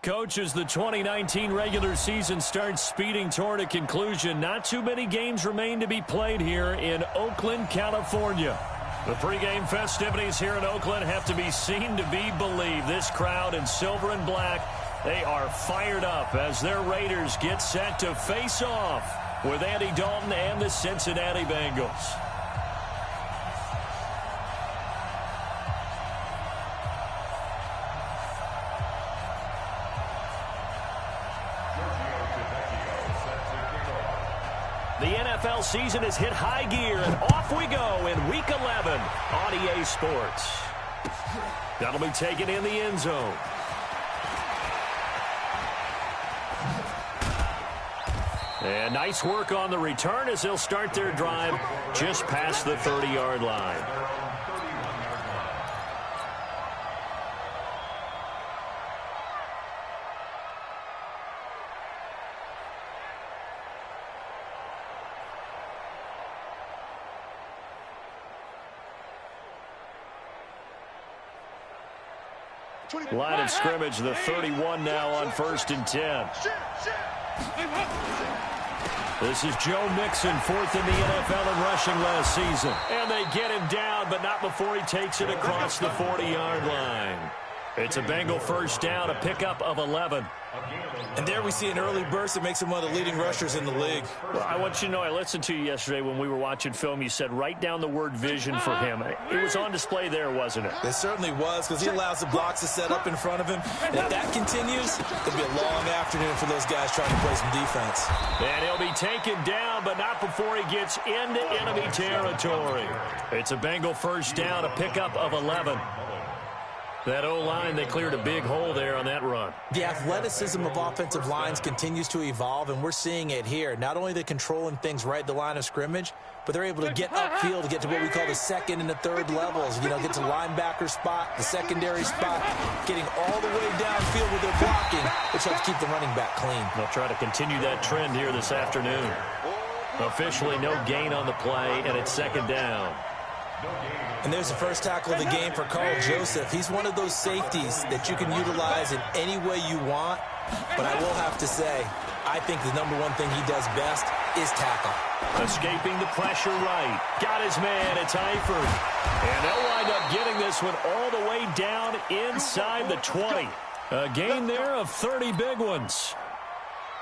Coach, as the 2019 regular season starts speeding toward a conclusion, not too many games remain to be played here in Oakland, California. The pregame festivities here in Oakland have to be seen to be believed. This crowd in silver and black, they are fired up as their Raiders get set to face off with Andy Dalton and the Cincinnati Bengals. The NFL season has hit high gear, and off we go in Week 11 on EA Sports. That'll be taken in the end zone. And nice work on the return as they'll start their drive just past the 30-yard line. Line of scrimmage, the 31 now on 1st and 10. This is Joe Mixon, 4th in the NFL in rushing last season. And they get him down, but not before he takes it across the 40-yard line. It's a Bengal first down, a pickup of 11. And there we see an early burst that makes him one of the leading rushers in the league. Well, I want you to know, I listened to you yesterday when we were watching film. You said write down the word vision for him. It was on display there, wasn't it? It certainly was, because he allows the blocks to set up in front of him. And if that continues, it'll be a long afternoon for those guys trying to play some defense. And he'll be taken down, but not before he gets into enemy territory. It's a Bengal first down, a pickup of 11. That O-line, they cleared a big hole there on that run. The athleticism of offensive lines continues to evolve, and we're seeing it here. Not only they're controlling things right at the line of scrimmage, but they're able to get upfield to get to what we call the second and the third levels. You know, get to linebacker spot, the secondary spot, getting all the way downfield with their blocking, which helps keep the running back clean. They'll try to continue that trend here this afternoon. Officially no gain on the play, and it's 2nd down. And there's the first tackle of the game for Carl Joseph. He's one of those safeties that you can utilize in any way you want. But I will have to say, I think the number one thing he does best is tackle. Escaping the pressure right. Got his man. It's Eifert. And they'll wind up getting this one all the way down inside the 20. A gain there of 30 big ones.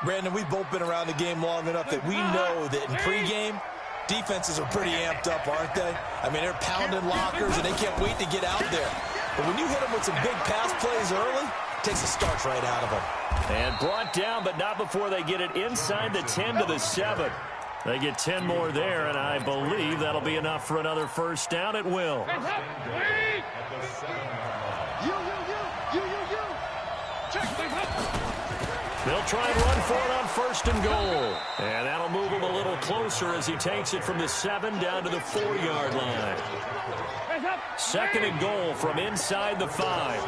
Brandon, we've both been around the game long enough that we know that in pregame, defenses are pretty amped up, aren't they? I mean, they're pounding lockers, and they can't wait to get out there. But when you hit them with some big pass plays early, it takes the starch right out of them. And brought down, but not before they get it inside the 10 to the 7. They get 10 more there, and I believe that'll be enough for another first down. It will. They'll try and run for it on 1st and goal. And that'll move him a little closer as he takes it from the 7 down to the 4-yard line. 2nd and goal from inside the 5.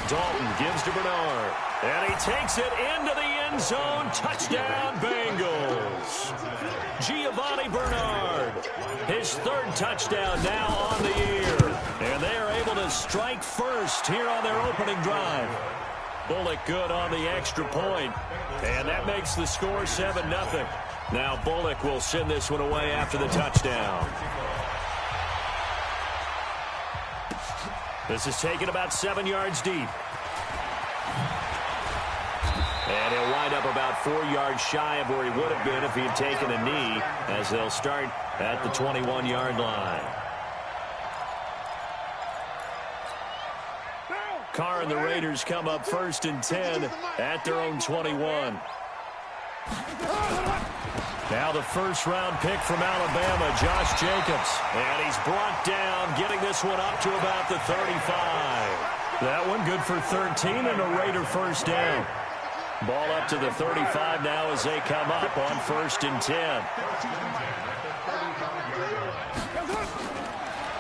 Dalton gives to Bernard. And he takes it into the end zone. Touchdown, Bengals. Giovanni Bernard. His 3rd touchdown now on the year. And they are able to strike first here on their opening drive. Bullock good on the extra point. And that makes the score 7-0. Now Bullock will send this one away after the touchdown. This is taken about 7 yards deep. And he'll wind up about 4 yards shy of where he would have been if he had taken a knee, as they'll start at the 21-yard line. Carr and the Raiders come up 1st and 10 at their own 21. Now the first-round pick from Alabama, Josh Jacobs. And he's brought down, getting this one up to about the 35. That one good for 13 and a Raider first down. Ball up to the 35 now as they come up on 1st and 10.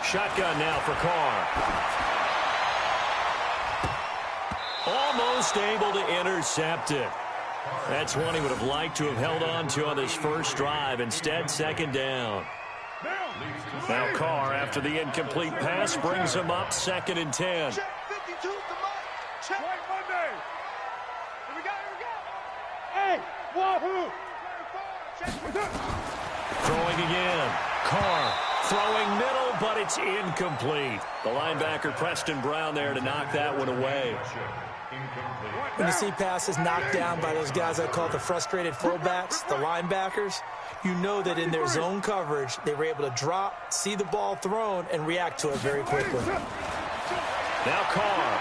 Shotgun now for Carr. Almost able to intercept it. That's one he would have liked to have held on to on this first drive. Instead, 2nd down. Now Carr, after the incomplete pass, brings him up 2nd and 10. Check 52 the mic. Check. White Monday. Here we go. Hey, wahoo. Throwing again. Carr throwing middle, but it's incomplete. The linebacker, Preston Brown, there to knock that one away. When you see passes knocked down by those guys I call the frustrated fullbacks, the linebackers, you know that in their zone coverage, they were able to drop, see the ball thrown, and react to it very quickly. Now Carr.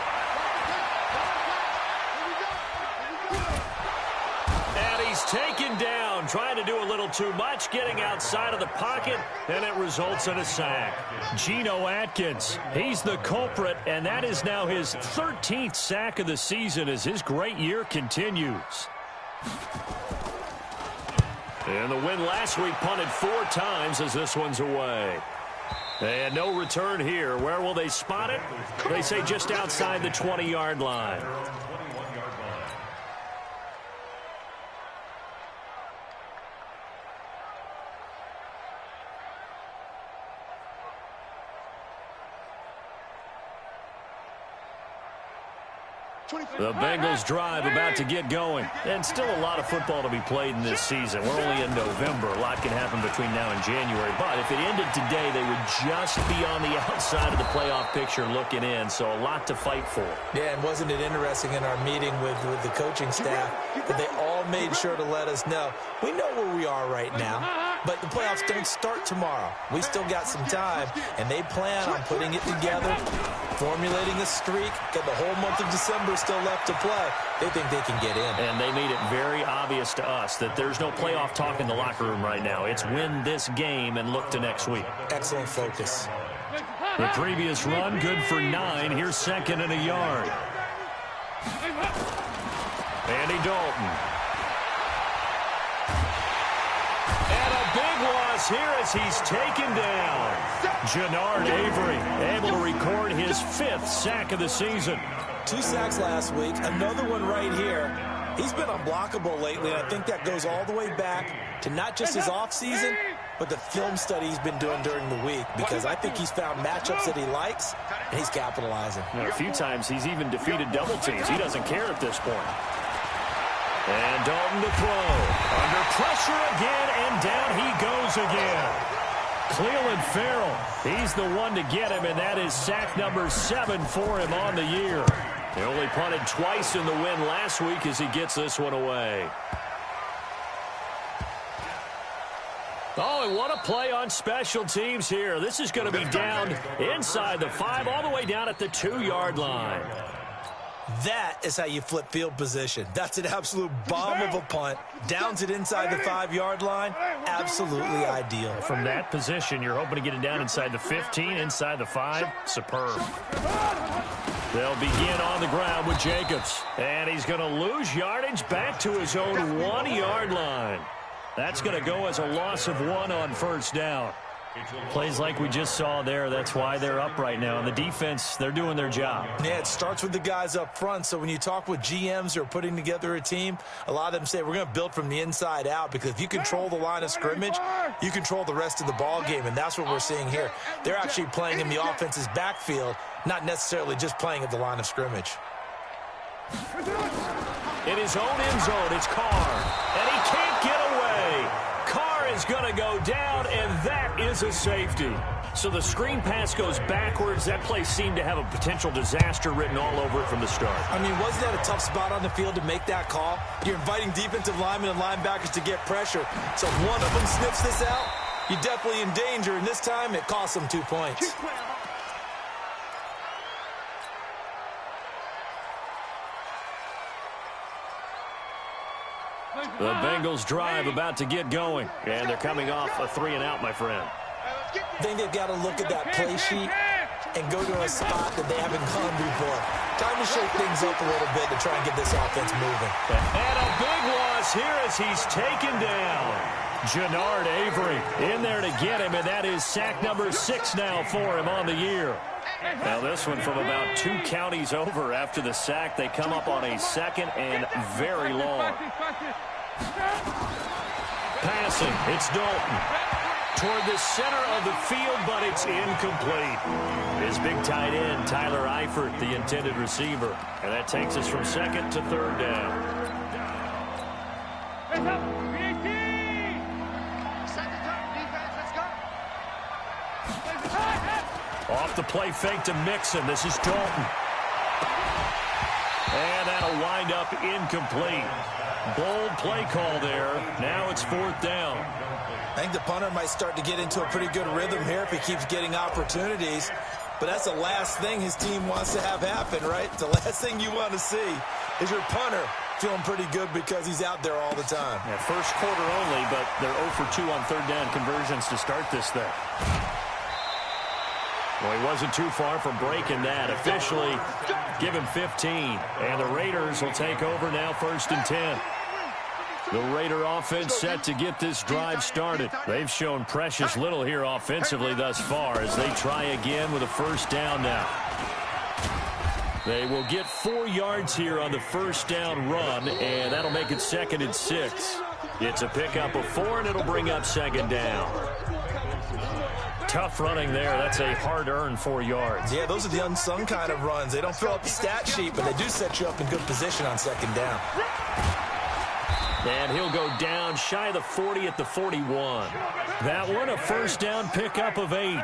And he's taken down, trying to do a little too much, getting outside of the pocket, and it results in a sack. Geno Atkins, he's the culprit, and that is now his 13th sack of the season as his great year continues. And the win last week punted 4 times as this one's away. And no return here. Where will they spot it? They say just outside the 20-yard line. The Bengals drive about to get going. And still a lot of football to be played in this season. We're only in November. A lot can happen between now and January. But if it ended today, they would just be on the outside of the playoff picture looking in. So a lot to fight for. Yeah, and wasn't it interesting in our meeting with the coaching staff that they all made sure to let us know, we know where we are right now, but the playoffs don't start tomorrow. We still got some time, and they plan on putting it together, formulating a streak, got the whole month of December still left to play. They think they can get in. And they made it very obvious to us that there's no playoff talk in the locker room right now. It's win this game and look to next week. Excellent focus. The previous run, good for 9. Here's 2nd and a yard. Andy Dalton. And a big loss here as he's taken down. Jannard Avery able to record his 5th sack of the season. 2 sacks last week, another one right here. He's been unblockable lately, and I think that goes all the way back to not just his offseason, but the film study he's been doing during the week, because I think he's found matchups that he likes, and he's capitalizing. A few times he's even defeated double teams. He doesn't care at this point. And Dalton to throw. Under pressure again, and down he goes again. Cleveland Farrell, he's the one to get him, and that is sack number 7 for him on the year. He only punted twice in the win last week as he gets this one away. Oh, and what a play on special teams here. This is going to be down inside the 5, all the way down at the 2-yard line. That is how you flip field position. That's an absolute bomb of a punt. Downs it inside the 5-yard line. Absolutely ideal. From that position, you're hoping to get it down inside the 15, inside the 5. Superb. They'll begin on the ground with Jacobs. And he's going to lose yardage back to his own 1-yard line. That's going to go as a loss of 1 on first down. Plays like we just saw there. That's why they're up right now. And the defense, they're doing their job. Yeah, it starts with the guys up front. So when you talk with GMs who are putting together a team, a lot of them say we're going to build from the inside out, because if you control the line of scrimmage, you control the rest of the ball game. And that's what we're seeing here. They're actually playing in the offense's backfield, not necessarily just playing at the line of scrimmage. In his own end zone, it's Carr. And he can't get away. Carr is going to go down, and that is a safety. So the screen pass goes backwards. That play seemed to have a potential disaster written all over it from the start. I mean, wasn't that a tough spot on the field to make that call? You're inviting defensive linemen and linebackers to get pressure. So if one of them sniffs this out, you're definitely in danger. And this time, it costs them 2 points. The Bengals drive about to get going. And they're coming off a 3-and-out, my friend. I think they've got to look at that play sheet and go to a spot that they haven't gone before. Time to shake things up a little bit to try and get this offense moving. And a big loss here as he's taken down. Jannard Avery in there to get him, and that is sack number 6 now for him on the year. Now this one from about 2 counties over after the sack. They come up on a 2nd and very long. Passing, it's Dalton. toward the center of the field, but it's incomplete. His big tight end, Tyler Eifert, the intended receiver. And that takes us from second to third down. Off the play fake to Mixon. This is Dalton. And that'll wind up incomplete. Bold play call there. Now it's fourth down. I think the punter might start to get into a pretty good rhythm here if he keeps getting opportunities. But that's the last thing his team wants to have happen, right? The last thing you want to see is your punter feeling pretty good because he's out there all the time. Yeah, first quarter only, but they're 0 for 2 on third down conversions to start this thing. Well, he wasn't too far from breaking that. Officially, give him 15. And the Raiders will take over now, 1st and 10. The Raider offense set to get this drive started. They've shown precious little here offensively thus far as they try again with a first down now. They will get 4 yards here on the first down run, and that'll make it 2nd and 6. It's a pickup of 4, and it'll bring up 2nd down. Tough running there. That's a hard-earned 4 yards. Yeah, those are the unsung kind of runs. They don't fill up the stat sheet, but they do set you up in good position on 2nd down. And he'll go down shy of the 40 at the 41. That one, a first down pickup of 8.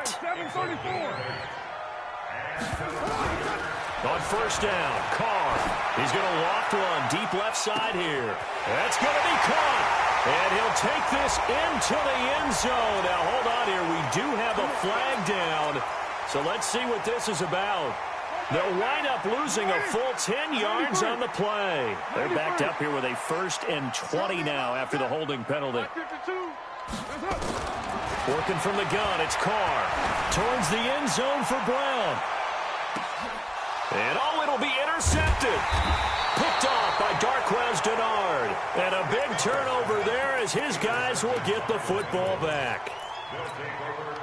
On first down, Carr. He's going to loft one deep left side here. That's going to be caught. And he'll take this into the end zone. Now, hold on here. We do have a flag down. So let's see what this is about. They'll wind up losing a full 10 yards on the play. They're backed up here with a 1st and 20 now after the holding penalty. Working from the gun, it's Carr. Towards the end zone for Brown. And it'll be intercepted. Picked off by Darquez Denard. And a big turnover there as his guys will get the football back.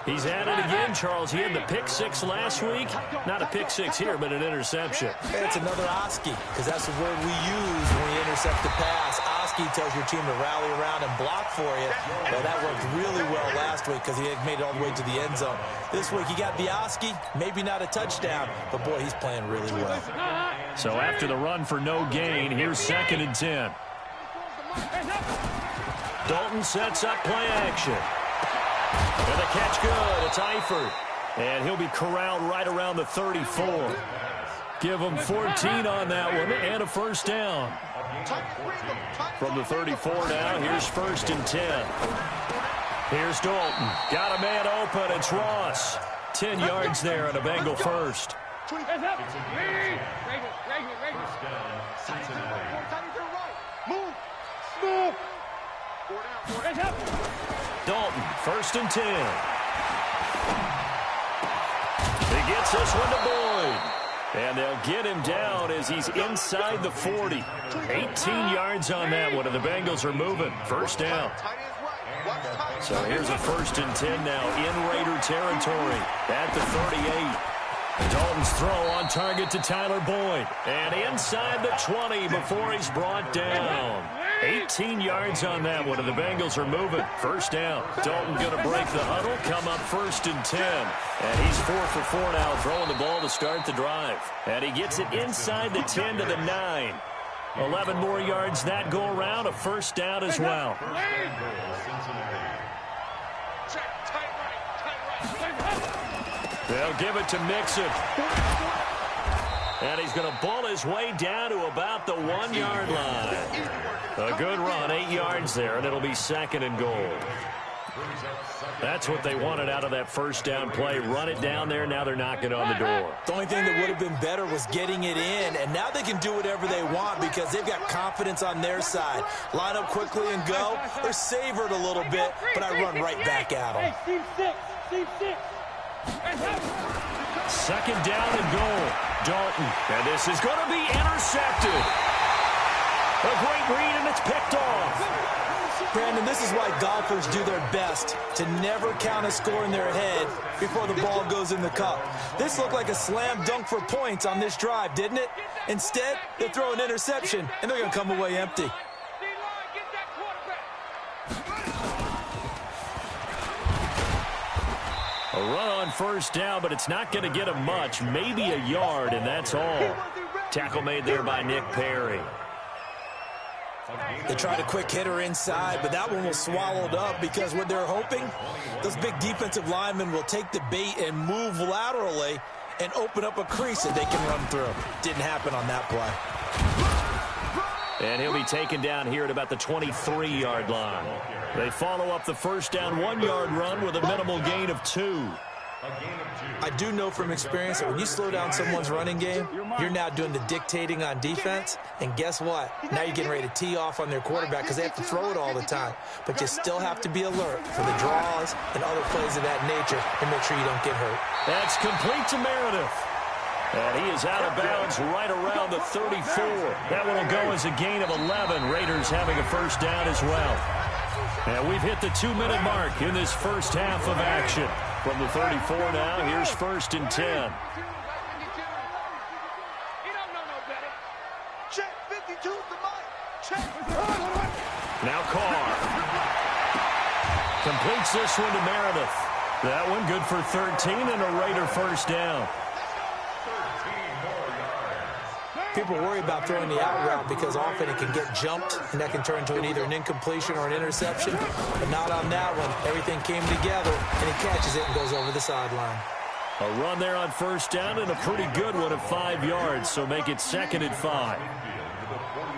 He's at it again, Charles. He had the pick 6 last week. Not a pick 6 here, but an interception. It's another Oski, because that's the word we use when we intercept the pass. Oski tells your team to rally around and block for you. Well, that worked really well last week because he had made it all the way to the end zone. This week he got the Oski, maybe not a touchdown, but boy, he's playing really well. So after the run for no gain, here's 2nd and 10. Dalton sets up play action. And the catch good. It's Eifert. And he'll be corralled right around the 34. Give him 14 on that one and a first down. From the 34 now, here's 1st and 10. Here's Dalton. Got a man open. It's Ross. 10 yards there on a Bengal first. Dalton, 1st and 10. He gets this one to Boyd. And they'll get him down as he's inside the 40. 18 yards on that one, and the Bengals are moving. First down. So here's a 1st and 10 now in Raider territory at the 38. Dalton's throw on target to Tyler Boyd. And inside the 20 before he's brought down. 18 yards on that one, and the Bengals are moving. First down. Dalton going to break the huddle, come up 1st and 10. And he's 4 for 4 now, throwing the ball to start the drive. And he gets it inside the 10 to the 9. 11 more yards that go around, a first down as well. They'll give it to Mixon. And he's going to ball his way down to about the 1-yard line. A good run, 8 yards there, and it'll be 2nd and goal. That's what they wanted out of that first down play. Run it down there, now they're knocking on the door. The only thing that would have been better was getting it in, and now they can do whatever they want because they've got confidence on their side. Line up quickly and go. They're savored a little bit, but I run right back at them. Team 6. 2nd down and goal. Dalton. And this is going to be intercepted. A great read, and it's picked off. Brandon, this is why golfers do their best to never count a score in their head before the ball goes in the cup. This looked like a slam dunk for points on this drive, didn't it? Instead, they throw an interception, and they're going to come away empty. A run on first down, but it's not going to get him much. Maybe a yard, and that's all. Tackle made there by Nick Perry. They tried a quick hitter inside, but that one was swallowed up because what they're hoping, those big defensive linemen will take the bait and move laterally and open up a crease that they can run through. Didn't happen on that play. And he'll be taken down here at about the 23-yard line. They follow up the first down 1-yard run with a minimal gain of 2. I do know from experience that when you slow down someone's running game, you're now doing the dictating on defense. And guess what? Now you're getting ready to tee off on their quarterback because they have to throw it all the time. But you still have to be alert for the draws and other plays of that nature to make sure you don't get hurt. That's complete to Meredith. And he is out of bounds right around the 34. That one will go as a gain of 11. Raiders having a first down as well. And we've hit the 2-minute mark in this first half of action. From the 34 now, here's 1st and 10. Check 52 the mic. Check. Now Carr. Completes this one to Meredith. That one good for 13 and a Raider first down. People worry about throwing the out route because often it can get jumped, and that can turn into either an incompletion or an interception. But not on that one. Everything came together, and he catches it and goes over the sideline. A run there on first down and a pretty good one of 5 yards, so make it 2nd and 5.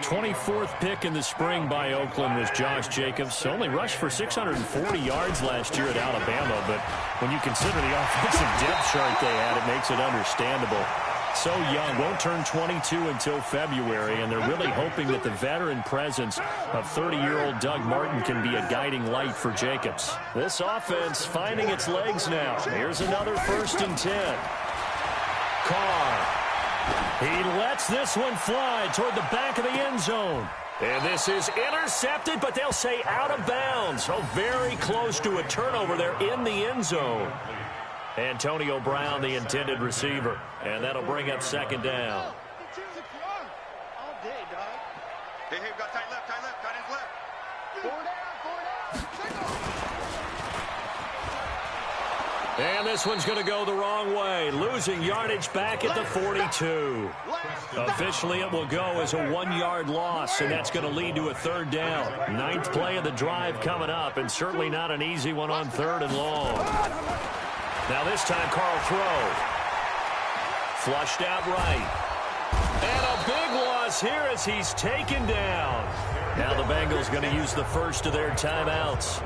24th pick in the spring by Oakland was Josh Jacobs. Only rushed for 640 yards last year at Alabama, but when you consider the offensive depth chart they had, it makes it understandable. So young, won't turn 22 until February, and they're really hoping that the veteran presence of 30-year-old Doug Martin can be a guiding light for Jacobs. This offense finding its legs now. Here's another 1st and 10. Carr. He lets this one fly toward the back of the end zone. And this is intercepted, but they'll say out of bounds. So very close to a turnover there in the end zone. Antonio Brown, the intended receiver. And that'll bring up 2nd down. All day, dog. Hey, we got tight left, tight his left. 4 down. And this one's going to go the wrong way. Losing yardage back at the 42. Officially, it will go as a 1-yard loss, and that's going to lead to a 3rd down. 9th play of the drive coming up, and certainly not an easy one on 3rd and long. Now this time, Carl throw. Flushed out right. And a big loss here as he's taken down. Now the Bengals going to use the first of their timeouts,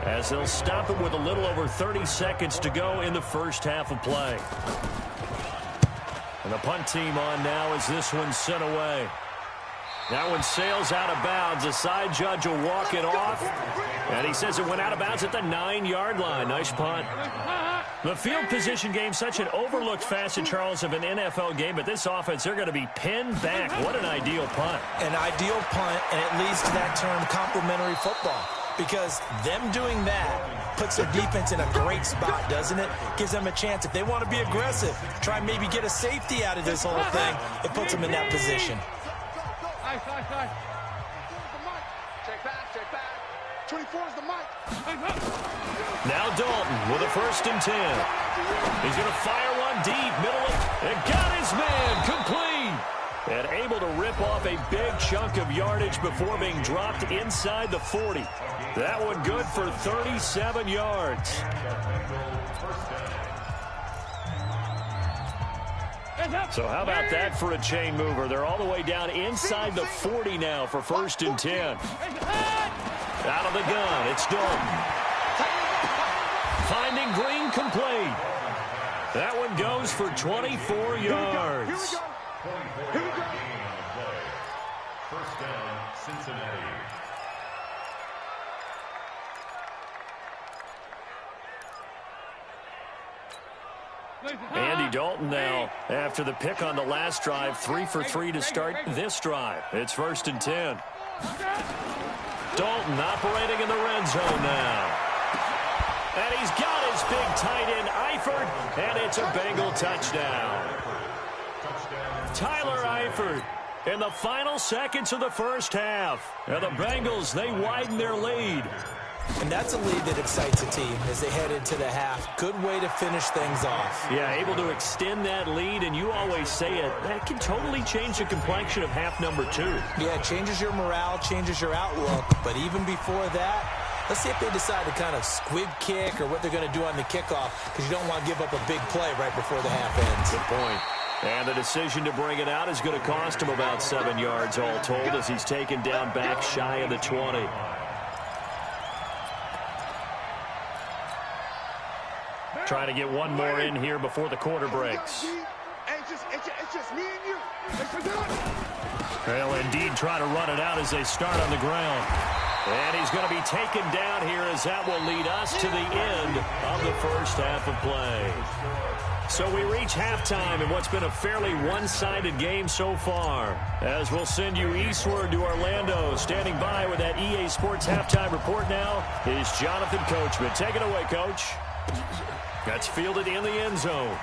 as they'll stop it with a little over 30 seconds to go in the first half of play. And the punt team on now as this one's sent away. That one sails out of bounds. The side judge will walk it off. And he says it went out of bounds at the 9-yard line. Nice punt. The field position game, such an overlooked facet, Charles, of an NFL game. But this offense, they're going to be pinned back. What an ideal punt. An ideal punt, and it leads to that term complementary football. Because them doing that puts their defense in a great spot, doesn't it? Gives them a chance. If they want to be aggressive, try and maybe get a safety out of this whole thing, it puts them in that position. Nice. Check back. 24 is the mic. Now Dalton with a 1st and 10. He's going to fire one deep, middle, and got his man complete. And able to rip off a big chunk of yardage before being dropped inside the 40. That one good for 37 yards. So how about that for a chain mover? They're all the way down inside the 40 now for 1st and 10. Out of the gun, it's Dalton. Finding Green complete. That one goes for 24 yards. Here we go. First down, Cincinnati. Andy Dalton now, after the pick on the last drive, 3 for 3 to start this drive. It's 1st and 10. Dalton operating in the red zone now. And he's got his big tight end, Eifert, and it's a Bengal touchdown. Tyler Eifert in the final seconds of the first half. And the Bengals, they widen their lead. And that's a lead that excites a team as they head into the half. Good way to finish things off. Yeah, able to extend that lead, and you always say it, that can totally change the complexion of half number 2. Yeah, it changes your morale, changes your outlook. But even before that, let's see if they decide to kind of squib kick or what they're going to do on the kickoff, because you don't want to give up a big play right before the half ends. Good point. And the decision to bring it out is going to cost him about 7 yards all told as he's taken down back shy of the 20. Trying to get one more in here before the quarter breaks. It's just me and you. They'll indeed try to run it out as they start on the ground. And he's going to be taken down here as that will lead us to the end of the first half of play. So we reach halftime in what's been a fairly one-sided game so far. As we'll send you eastward to Orlando. Standing by with that EA Sports halftime report now is Jonathan Coachman. Take it away, Coach. That's fielded in the end zone.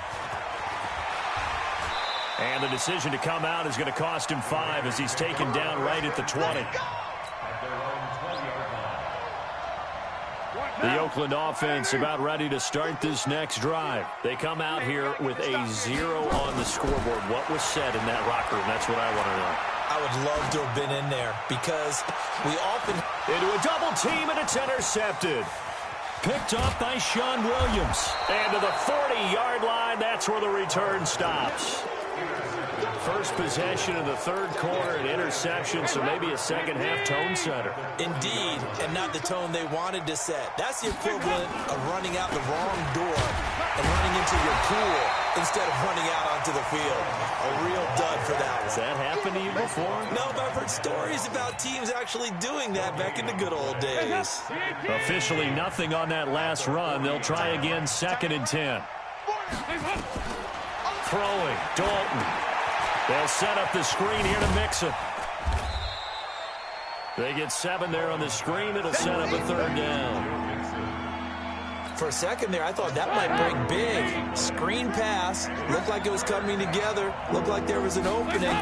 And the decision to come out is going to cost him 5 as he's taken down right at the 20. The Oakland offense about ready to start this next drive. They come out here with a 0 on the scoreboard. What was said in that locker room? That's what I want to know. I would love to have been in there because we often... Into a double team, and it's intercepted. Picked up by Sean Williams. And to the 40-yard line, that's where the return stops. First possession of the third quarter, an interception, so maybe a second-half tone setter. Indeed, and not the tone they wanted to set. That's the equivalent of running out the wrong door and running into your pool instead of running out onto the field. A real dud for that one. Has that happened to you before? No, but I've heard stories about teams actually doing that back in the good old days. Officially nothing on that last run. They'll try again, 2nd and 10. Throwing, Dalton. They'll set up the screen here to Mixon. They get 7 there on the screen. It'll set up a 3rd down. For a second there, I thought that might break big. Screen pass. Looked like it was coming together. Looked like there was an opening.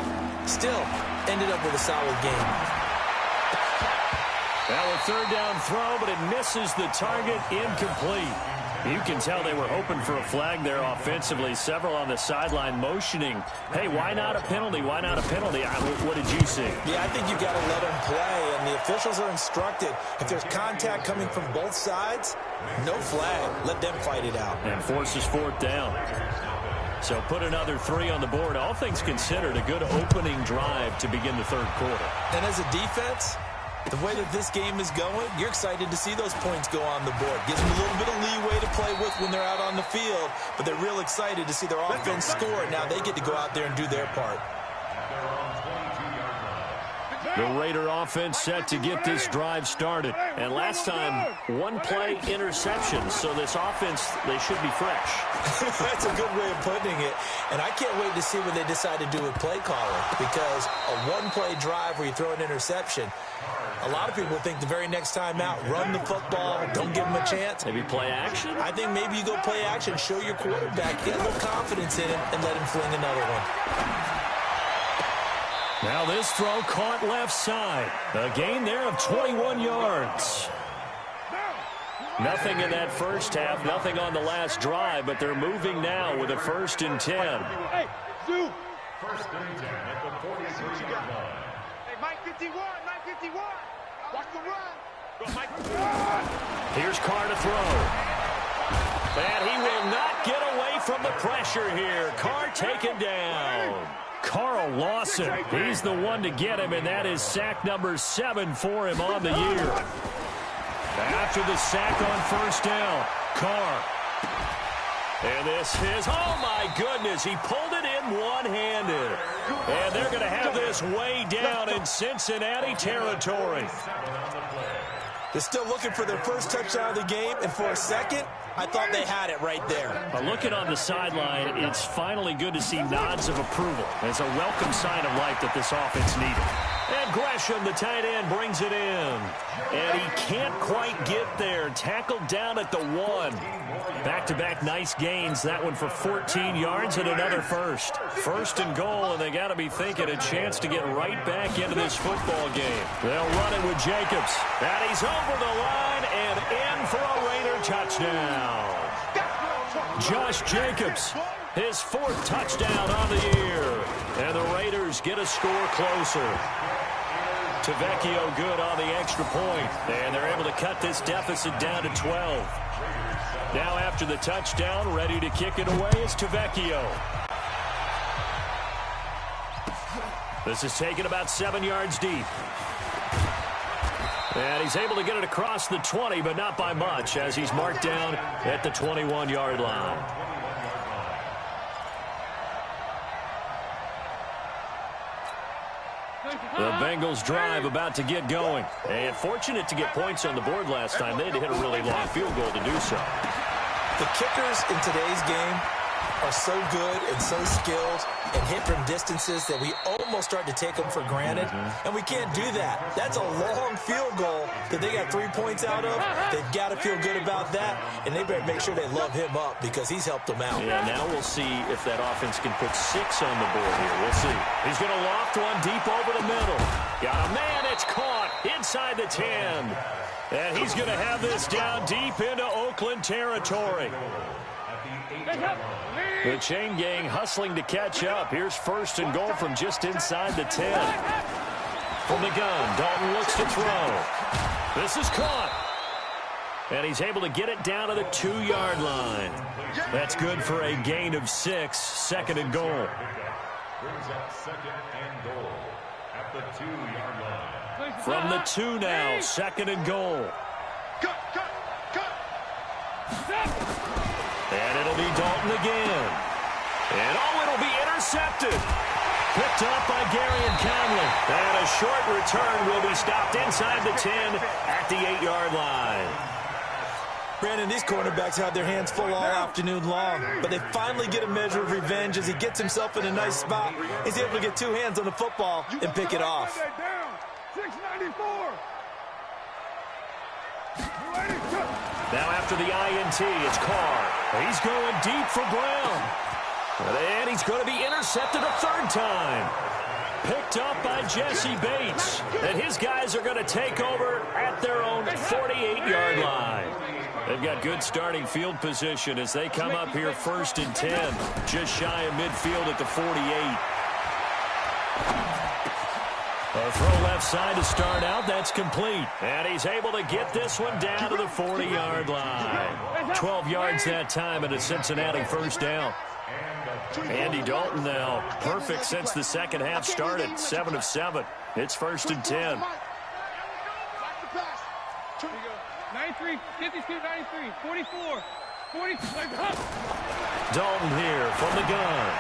Still, ended up with a solid game. Now a 3rd down throw, but it misses the target. Incomplete. You can tell they were hoping for a flag there offensively. Several on the sideline motioning, hey, why not a penalty? Why not a penalty? What did you see? Yeah, I think you've got to let them play, and the officials are instructed. If there's contact coming from both sides, no flag. Let them fight it out. And forces 4th down. So put another 3 on the board. All things considered, a good opening drive to begin the 3rd quarter. And as a defense, the way that this game is going, you're excited to see those points go on the board. Gives them a little bit of leeway to play with when they're out on the field, but they're real excited to see their offense score. Now they get to go out there and do their part. The Raider offense set to get this drive started. And last time, 1-play interception. So this offense, they should be fresh. That's a good way of putting it. And I can't wait to see what they decide to do with play calling, because a 1-play drive where you throw an interception, a lot of people think the very next time out, run the football, don't give them a chance. Maybe play action? I think maybe you go play action, show your quarterback, get a little confidence in him, and let him fling another one. Now this throw caught left side. A gain there of 21 yards. Nothing in that first half, nothing on the last drive, but they're moving now with a 1st and 10. Hey, Zoo. 1st and 10 at the 46-yard line. Hey, Mike 51, Mike 51. Watch the run. Go, Mike. Here's Carr to throw. And he will not get away from the pressure here. Carr taken down. Carl Lawson, he's the one to get him, and that is sack number 7 for him on the year. After the sack on 1st down, Carr. And this is, oh my goodness, he pulled it in one-handed. And they're going to have this way down in Cincinnati territory. They're still looking for their first touchdown of the game, and for a second, I thought they had it right there. Looking on the sideline, it's finally good to see nods of approval. It's a welcome sign of life that this offense needed. And Gresham, the tight end, brings it in. And he can't quite get there. Tackled down at the 1. Back-to-back nice gains. That one for 14 yards and another first. 1st and goal, and they got to be thinking a chance to get right back into this football game. They'll run it with Jacobs. And he's over the line, and and in for a Raider touchdown. Josh Jacobs, his 4th touchdown on the year. And the Raiders get a score closer. Tavecchio good on the extra point, and they're able to cut this deficit down to 12. Now after the touchdown, ready to kick it away is Tavecchio. This is taken about 7 yards deep. And he's able to get it across the 20, but not by much, as he's marked down at the 21-yard line. The Bengals drive about to get going. And fortunate to get points on the board last time. They had to hit a really long field goal to do so. The kickers in today's game are so good and so skilled and hit from distances that we almost start to take them for granted. And we can't do that. That's a long field goal that they got 3 points out of. They've got to feel good about that, and they better make sure they love him up because he's helped them out. Yeah, now we'll see if that offense can put 6 on the board here. We'll see. He's going to loft one deep over the middle. Got a man, it's caught inside the 10. And he's going to have this down deep into Oakland territory. The chain gang hustling to catch up. Here's 1st and goal from just inside the 10. From the gun, Dalton looks to throw. This is caught. And he's able to get it down to the 2-yard line. That's good for a gain of 6. 2nd and goal. Brings up 2nd and goal at the 2-yard line. From the 2 now, 2nd and goal. Cut. And it'll be Dalton again. And it'll be intercepted. Picked up by Gary and Conley. And a short return will be stopped inside the 10 at the 8-yard line. Brandon, these cornerbacks had their hands full all afternoon long, but they finally get a measure of revenge as he gets himself in a nice spot. He's able to get 2 hands on the football and pick it off. 694. Now after the INT, it's Carr. He's going deep for Brown. And he's going to be intercepted a 3rd time. Picked up by Jesse Bates. And his guys are going to take over at their own 48-yard line. They've got good starting field position as they come up here 1st and 10. Just shy of midfield at the 48. A throw left side to start out. That's complete. And he's able to get this one down to the 40-yard line. 12 yards that time and a Cincinnati 1st down. Andy Dalton now perfect since the second half started. 7 of 7. It's 1st and 10. 93, 52, 93, 44, 46. Dalton here from the gun.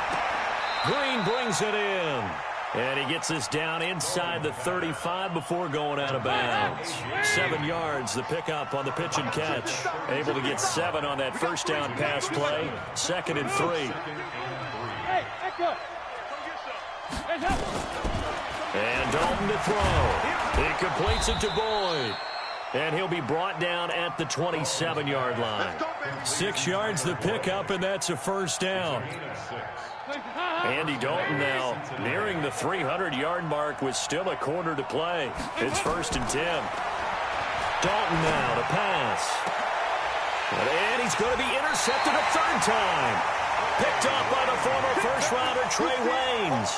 Green brings it in. And he gets this down inside the 35 before going out of bounds. 7 yards, the pickup on the pitch and catch. Able to get 7 on that 1st down pass play. 2nd and 3. Hey, echo. And Dalton to throw. He completes it to Boyd. And he'll be brought down at the 27-yard line. 6 yards the pickup, and that's a 1st down. Andy Dalton now nearing the 300-yard mark with still a quarter to play. It's 1st and 10. Dalton now to pass. And he's going to be intercepted a 3rd time. Picked up by the former 1st-rounder Trey Waynes.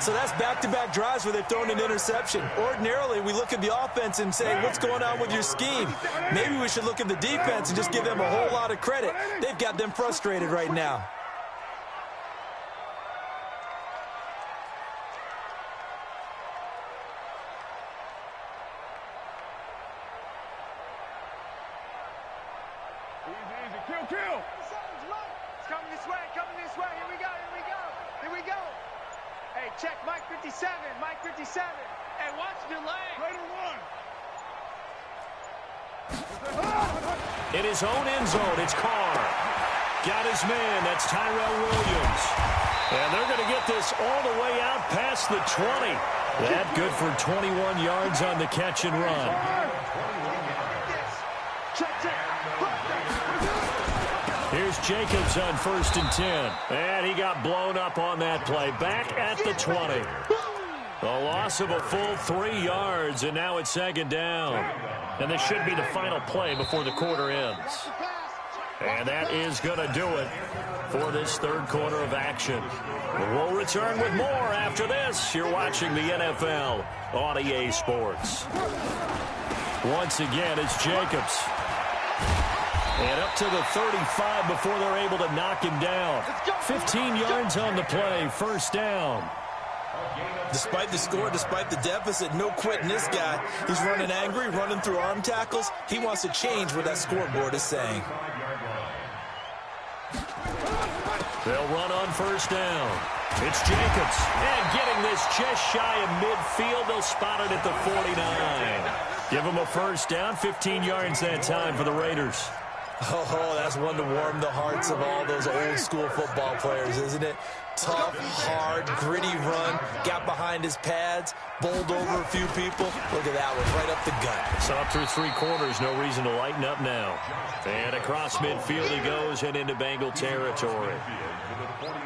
So that's back-to-back drives where they've thrown an interception. Ordinarily, we look at the offense and say, what's going on with your scheme? Maybe we should look at the defense and just give them a whole lot of credit. They've got them frustrated right now. Kill. It's coming this way. Here we go. Hey, check Mike 57. Hey, watch the lane. Raider 1. In his own end zone, it's Carr. Got his man. That's Tyrell Williams. And they're going to get this all the way out past the 20. That good for 21 yards on the catch and run. Here's Jacobs on 1st and 10. And he got blown up on that play. Back at the 20. A loss of a full 3 yards, and now it's second down. And this should be the final play before the quarter ends. And that is going to do it for this third quarter of action. We'll return with more after this. You're watching the NFL on EA Sports. Once again, it's Jacobs. And up to the 35 before they're able to knock him down. 15 yards on the play, first down. Despite the score, despite the deficit, no quitting this guy. He's running angry, running through arm tackles. He wants to change what that scoreboard is saying. They'll run on first down. It's Jacobs. And getting this just shy of midfield. They'll spot it at the 49. Give them a first down, 15 yards that time for the Raiders. Oh, that's one to warm the hearts of all those old school football players, isn't it? Tough, hard, gritty run. Got behind his pads, bowled over a few people. Look at that one, right up the gut. Saw through 3 quarters, no reason to lighten up now. And across midfield he goes and into Bengal territory.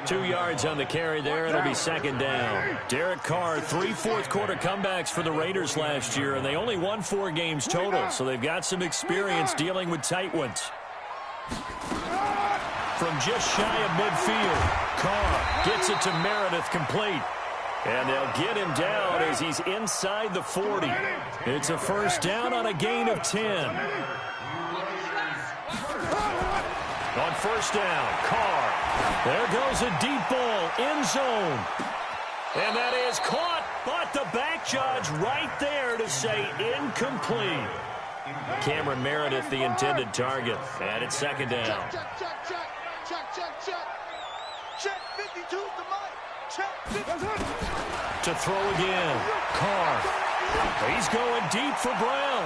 2 yards on the carry there. It'll be second down. Derek Carr, 3 fourth-quarter comebacks for the Raiders last year, and they only won 4 games total, so they've got some experience dealing with tight ones. From just shy of midfield, Carr gets it to Meredith complete. And they'll get him down as he's inside the 40. It's a first down on a gain of 10. On first down, Carr. There goes a deep ball, end zone. And that is caught, but the back judge right there to say incomplete. Cameron Meredith, the intended target. And it's second down. Check 52 to Mike. Check 52. To throw again, Carr. He's going deep for Brown.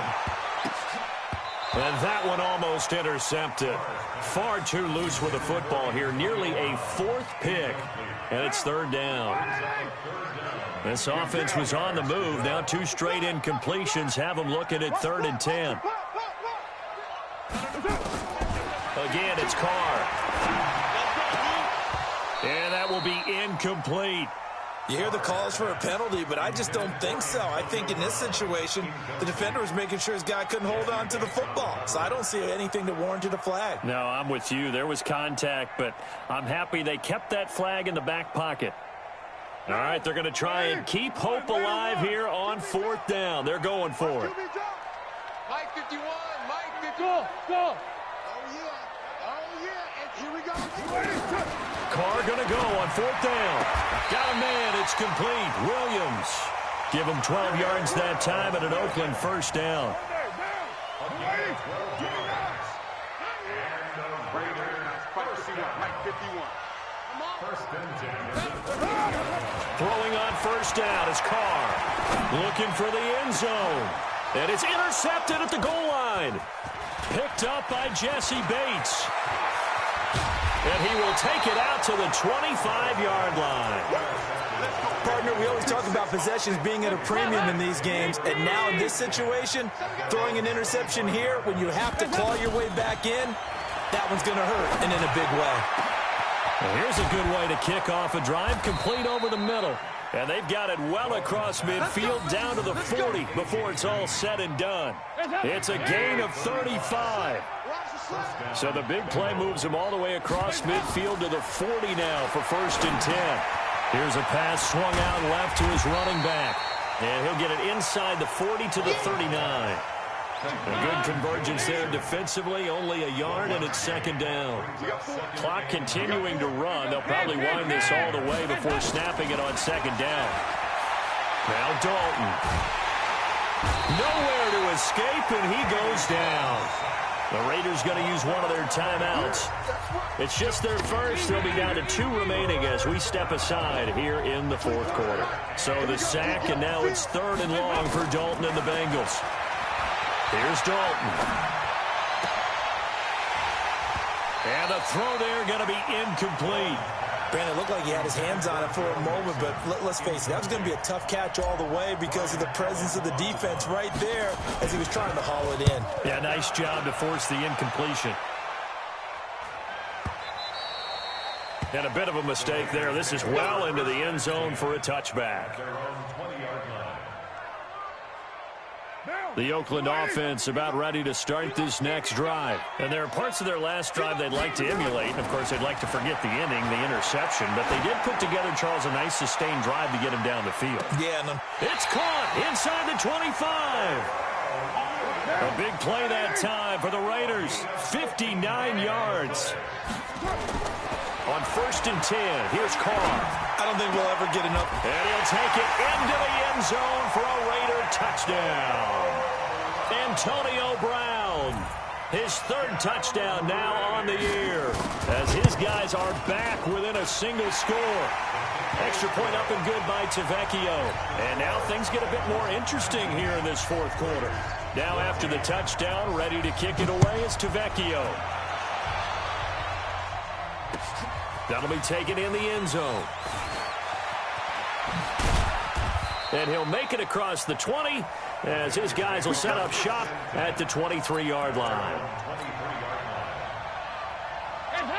And that one almost intercepted. Far too loose with the football here. Nearly a 4th pick. And it's third down. This offense was on the move. Now 2 straight incompletions have them looking at 3rd and 10. Again, it's Carr. And that will be incomplete. You hear the calls for a penalty, but I just don't think so. I think in this situation, the defender was making sure his guy couldn't hold on to the football. So I don't see anything that warranted a flag. No, I'm with you. There was contact, but I'm happy they kept that flag in the back pocket. All right, they're going to try and keep hope alive here on 4th down. They're going for it. Mike 51, Mike 51. Go, go. Oh, yeah, and here we go. Carr going to go on 4th down. Got a man, it's complete. Williams. Give him 12 yards that time at an Oakland first down. Throwing on first down is Carr. Looking for the end zone. And it's intercepted at the goal line. Picked up by Jesse Bates. And he will take it out to the 25-yard line. Partner, we always talk about possessions being at a premium in these games, and now in this situation, throwing an interception here when you have to claw your way back in, that one's going to hurt, and in a big way. Well, here's a good way to kick off a drive, complete over the middle. And they've got it well across midfield down to the 40 before it's all said and done. It's a gain of 35. So the big play moves him all the way across midfield to the 40 now for 1st and 10. Here's a pass swung out left to his running back. And he'll get it inside the 40 to the 39. A good convergence there defensively, only a yard, and it's second down. Clock continuing to run. They'll probably wind this all the way before snapping it on second down. Now Dalton. Nowhere to escape, and he goes down. The Raiders going to use one of their timeouts. It's just their first. They'll be down to 2 remaining as we step aside here in the 4th quarter. So the sack, and now it's 3rd and long for Dalton and the Bengals. Here's Dalton. And the throw there going to be incomplete. Brandon, it looked like he had his hands on it for a moment, but let's face it, that was going to be a tough catch all the way because of the presence of the defense right there as he was trying to haul it in. Yeah, nice job to force the incompletion. And a bit of a mistake there. This is well into the end zone for a touchback. The Oakland offense about ready to start this next drive. And there are parts of their last drive they'd like to emulate. And, of course, they'd like to forget the inning, the interception. But they did put together, Charles, a nice sustained drive to get him down the field. Yeah, it's caught inside the 25. A big play that time for the Raiders. 59 yards. On 1st and 10, here's Carr. I don't think we'll ever get enough. And he'll take it into the end zone for a Raider touchdown. Antonio Brown, his 3rd touchdown now on the year, as his guys are back within a single score. Extra point up and good by Tavecchio. And now things get a bit more interesting here in this 4th quarter. Now after the touchdown, ready to kick it away is Tavecchio. That'll be taken in the end zone. And he'll make it across the 20 as his guys will set up shop at the 23-yard line.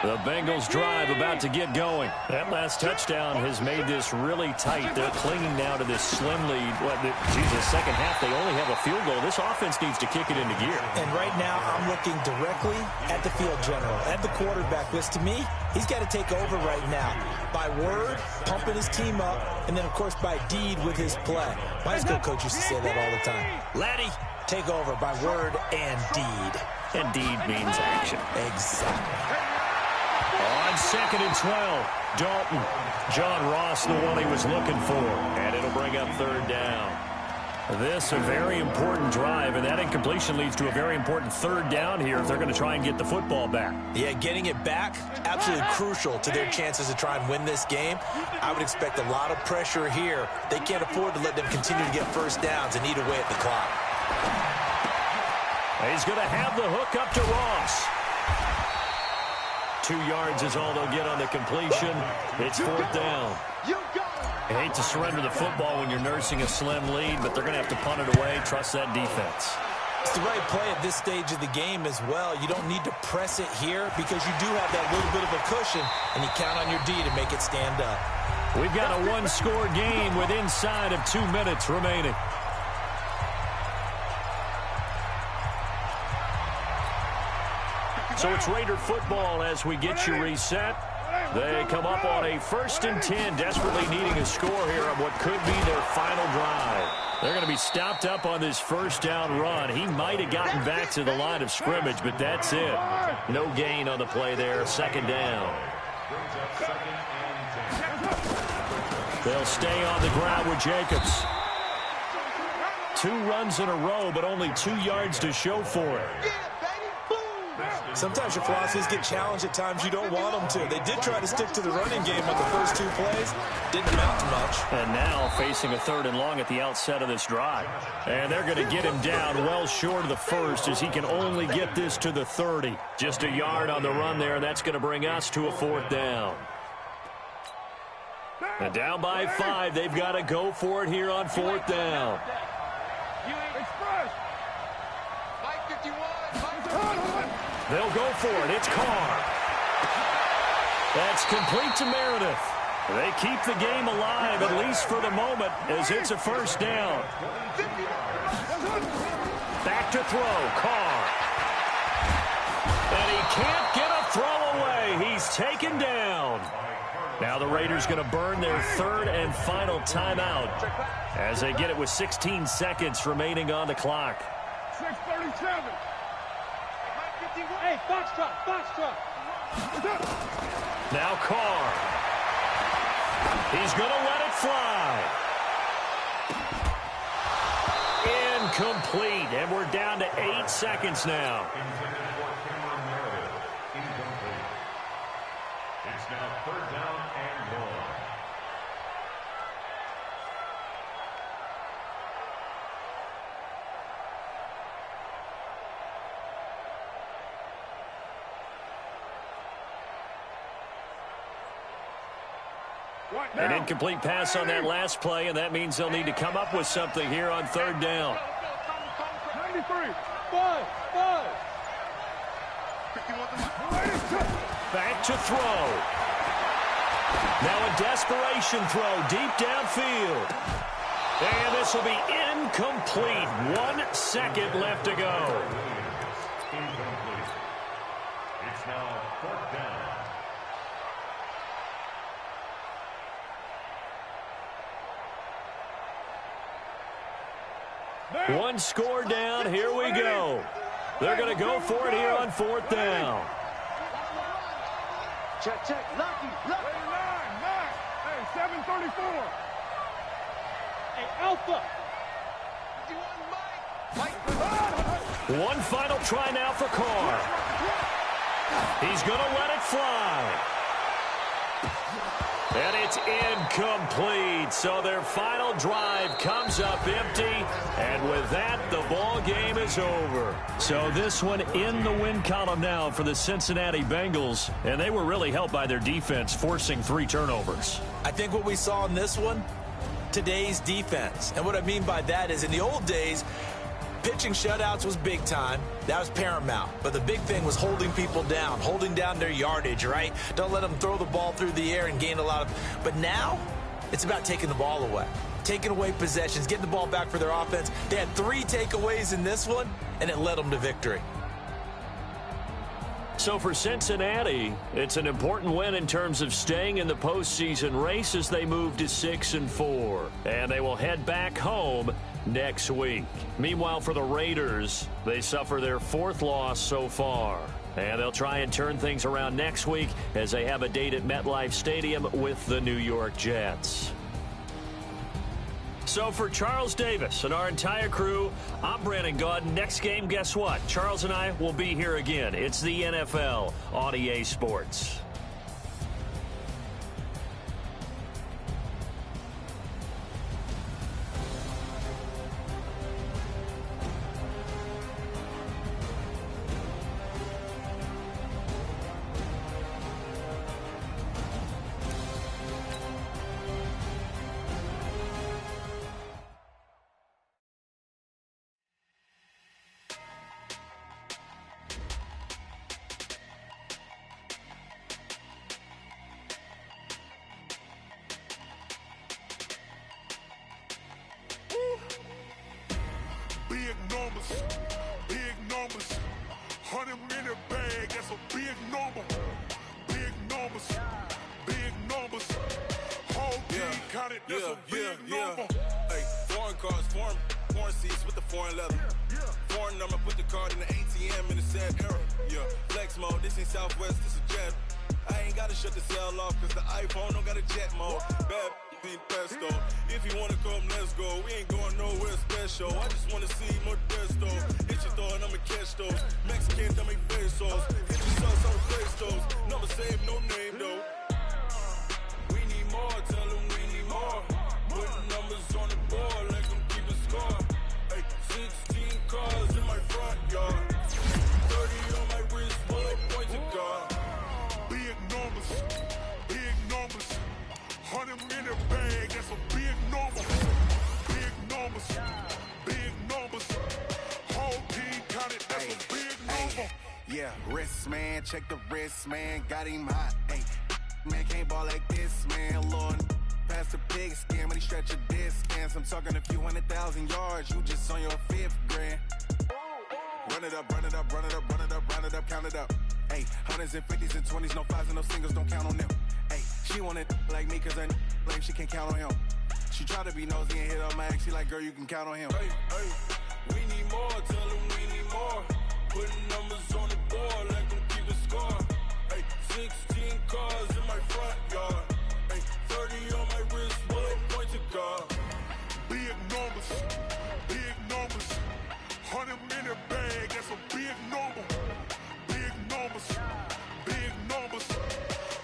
The Bengals drive about to get going. That last touchdown has made this really tight. They're clinging now to this slim lead. The second half, they only have a field goal. This offense needs to kick it into gear. And right now, I'm looking directly at the field general, at the quarterback, which to me, he's got to take over right now. By word, pumping his team up, and then, of course, by deed with his play. My school coach used to say that all the time. Laddie, take over by word and deed. And deed means action. Exactly. On 2nd and 12, Dalton. John Ross, the one he was looking for. And it'll bring up 3rd down. This a very important drive, and that incompletion leads to a very important 3rd down here if they're going to try and get the football back. Yeah, getting it back, absolutely crucial to their chances to try and win this game. I would expect a lot of pressure here. They can't afford to let them continue to get first downs and eat away at the clock. He's going to have the hook up to Ross. 2 yards is all they'll get on the completion. It's 4th down. I hate to surrender the football when you're nursing a slim lead, but they're going to have to punt it away. Trust that defense. It's the right play at this stage of the game as well. You don't need to press it here because you do have that little bit of a cushion, and you count on your D to make it stand up. We've got a 1-score game with inside of 2 minutes remaining. So it's Raider football as we get you reset. They come up on a 1st and 10, desperately needing a score here on what could be their final drive. They're going to be stopped up on this 1st down run. He might have gotten back to the line of scrimmage, but that's it. No gain on the play there, 2nd down. They'll stay on the ground with Jacobs. 2 runs in a row, but only 2 yards to show for it. Sometimes your philosophies get challenged at times you don't want them to. They did try to stick to the running game on the first 2 plays. Didn't amount to much. And now facing a 3rd and long at the outset of this drive. And they're going to get him down well short of the 1st as he can only get this to the 30. Just a yard on the run there, and that's going to bring us to a 4th down. And down by 5, they've got to go for it here on 4th down. They'll go for it. It's Carr. That's complete to Meredith. They keep the game alive, at least for the moment, as it's a 1st down. Back to throw. Carr. And he can't get a throw away. He's taken down. Now the Raiders going to burn their 3rd and final timeout as they get it with 16 seconds remaining on the clock. 6:37. Hey, box truck. Now Carr. He's going to let it fly. Incomplete, and we're down to 8 seconds now. It's now 3rd down and 1. An incomplete pass on that last play, and that means they'll need to come up with something here on 3rd down. 93. 5. Back to throw. Now a desperation throw deep downfield. And this will be incomplete. 1 second left to go. Incomplete. It's now 4th down. One score down. Here we go. They're going to go for it here on 4th down. Check, check. Lucky, lucky. 9. Hey, 734. Hey, Alpha. One final try now for Carr. He's going to let it fly. And it's incomplete. So their final drive comes up empty. And with that, the ball game is over. So this one in the win column now for the Cincinnati Bengals. And they were really helped by their defense, forcing 3 turnovers. I think what we saw in this one, today's defense. And what I mean by that is in the old days, pitching shutouts was big time. That was paramount. But the big thing was holding people down, holding down their yardage, right? Don't let them throw the ball through the air and gain a lot of... But now, it's about taking the ball away. Taking away possessions, getting the ball back for their offense. They had 3 takeaways in this one, and it led them to victory. So for Cincinnati, it's an important win in terms of staying in the postseason race as they move to 6-4. And they will head back home next week. Meanwhile, for the Raiders, they suffer their 4th loss so far. And they'll try and turn things around next week as they have a date at MetLife Stadium with the New York Jets. So for Charles Davis and our entire crew, I'm Brandon Gaudin. Next game, guess what? Charles and I will be here again. It's the NFL on EA Sports. Big numbers, 100-minute bag, that's a big number. Big numbers, whole team counted, that's a big number. Hey, foreign cars, foreign seats with the foreign leather. Foreign number, put the card in the ATM in the sad era. Yeah, flex mode, this ain't Southwest, this is jet. I ain't gotta shut the cell off, cause the iPhone don't got a jet mode. Bad pesto. If you wanna come, let's go. We ain't going nowhere special. I just wanna see Modesto. Hit your throw and I'ma catch those. Mexican, dumb make pesos. Hit your sauce, I'ma face those. Number save, no name though. We need more, tell them we need more. Putting numbers on the board, like them keep a score. Hey, 16 cars in my front yard. 30 on my wrist, bullet point to God. Big numbers, 100-minute bag, that's a big number. Big numbers, whole team counted, that's a big number. Yeah, wrist man, check the wrist man, got him hot. Hey, man can't ball like this, man. Lord, past the pig skin when he stretch a distance. I'm talking a few 100,000 yards, you just on your 5th grand. Run it up, count it up. Hey, hundreds and 50s and 20s, no 5s and no singles, don't count on them. Hey, she want it like me cause her lame, she can't count on him. She try to be nosy and hit up my ex, she like, girl, you can count on him. Hey, we need more, tell them we need more. Putting numbers on the board, like them keep a score. Hey, 16 cars in my front yard. Hey, 30 on my wrist, bullet point to God. Big numbers, 100-minute bag, that's a big number. Big numbers,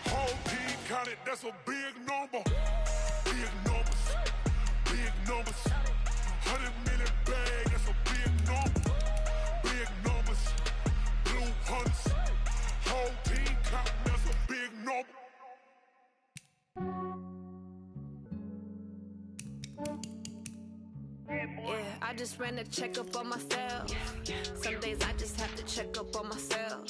whole team counted, that's a big number. Big numbers, 100-minute bag, that's a big number. Big numbers, blue hunts, whole team counting, that's a big number. Yeah, I just ran a checkup on myself. Some days I just have to check up on myself.